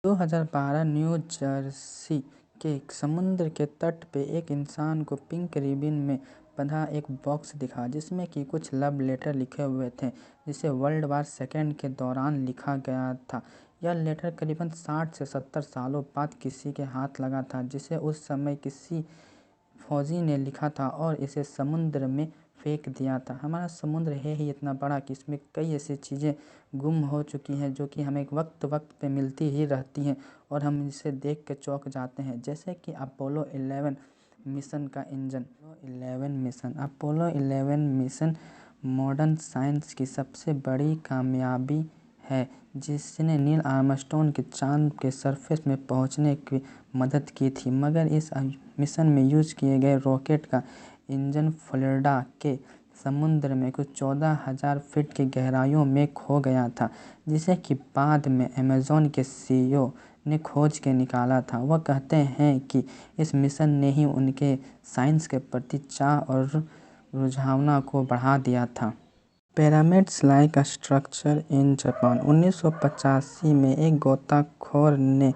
2012 new Jersey के समुद्र के तट पे एक इंसान को पिंक रिबन में बंधा एक बॉक्स दिखा जिसमें कि कुछ लव लेटर लिखे हुए थे जिसे वर्ल्ड वार सेकेंड के दौरान लिखा गया था। यह लेटर करीबन 60 से 70 सालों बाद किसी के हाथ लगा था जिसे उस समय किसी फौजी ने लिखा था और इसे समुद्र में फेंक दिया था। हमारा समुद्र है ही इतना बड़ा कि इसमें कई ऐसी चीज़ें गुम हो चुकी हैं जो कि हमें वक्त पे मिलती ही रहती हैं और हम इसे देख के चौंक जाते हैं। जैसे कि अपोलो 11 मिशन का engine. Apollo 11 mission modern science की सबसे बड़ी कामयाबी है जिसने नील आर्मस्ट्रॉन्ग के चांद के सरफेस में पहुंचने की मदद की थी। मगर इस मिशन में यूज़ किए गए रॉकेट का इंजन फ्लोरिडा के समुद्र में कुछ 14,000 फीट की गहराइयों में खो गया था जिसे कि बाद में अमेज़न के सीईओ ने खोज के निकाला था। वह कहते हैं कि इस मिशन ने ही उनके साइंस के प्रति चाह और रुझान को बढ़ा दिया था। Pyramids like a structure in Japan. 1985 में एक गोताखोर ने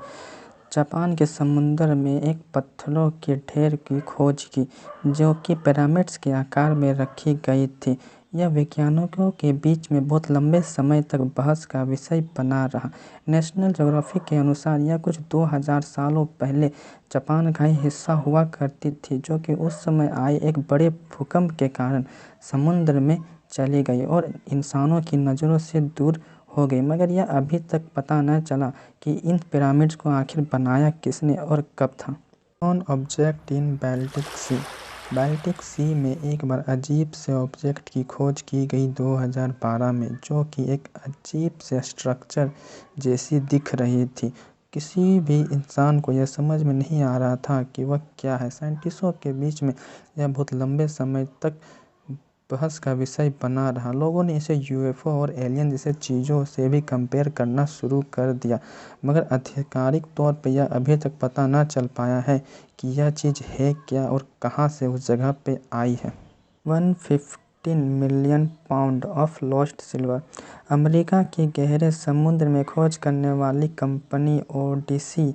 जापान के समुद्र में एक पत्थरों के ढेर की खोज की जो कि पिरामिड्स के आकार में रखी गई थी। यह वैज्ञानिकों के बीच में बहुत लंबे समय तक बहस का विषय बना रहा। नेशनल ज्योग्राफिक के अनुसार यह कुछ 2000 सालों पहले जापान का ही हिस्सा हुआ करती थी जो कि उस समय आए एक बड़े भूकंप के कारण समुद्र में चली गई और इंसानों की नज़रों से दूर हो गई। मगर यह अभी तक पता न चला कि इन पिरामिड्स को आखिर बनाया किसने और कब था। Non object in Baltic Sea. Baltic Sea में एक बार अजीब से ऑब्जेक्ट की खोज की गई 2012 में जो कि एक अजीब से स्ट्रक्चर जैसी दिख रही थी। किसी भी इंसान को यह समझ में नहीं आ रहा था कि वह क्या है। साइंटिस्टों के बीच में यह बहुत लंबे समय तक बहस का विषय बना रहा। लोगों ने इसे यूएफओ और एलियन जैसे चीज़ों से भी कंपेयर करना शुरू कर दिया मगर आधिकारिक तौर पर यह अभी तक पता न चल पाया है कि यह चीज़ है क्या और कहां से उस जगह पे आई है। 115 million pound of lost silver. America के गहरे समुद्र में खोज करने वाली कंपनी ओडिसी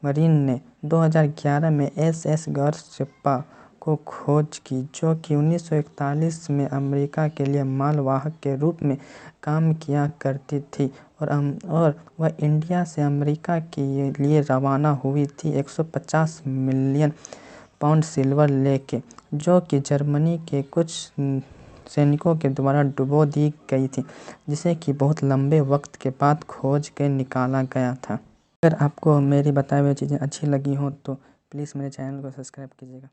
मरीन ने 2011 में एसएस गर्शप्पा को खोज की जो कि 1941 में अमेरिका के लिए मालवाहक के रूप में काम किया करती थी और वह इंडिया से अमेरिका के लिए रवाना हुई थी 150 मिलियन पाउंड सिल्वर लेके जो कि जर्मनी के कुछ सैनिकों के द्वारा डुबो दी गई थी जिसे कि बहुत लंबे वक्त के बाद खोज के निकाला गया था। अगर आपको मेरी बताई हुई चीज़ें अच्छी लगी हो तो प्लीज़ मेरे चैनल को सब्सक्राइब कीजिएगा।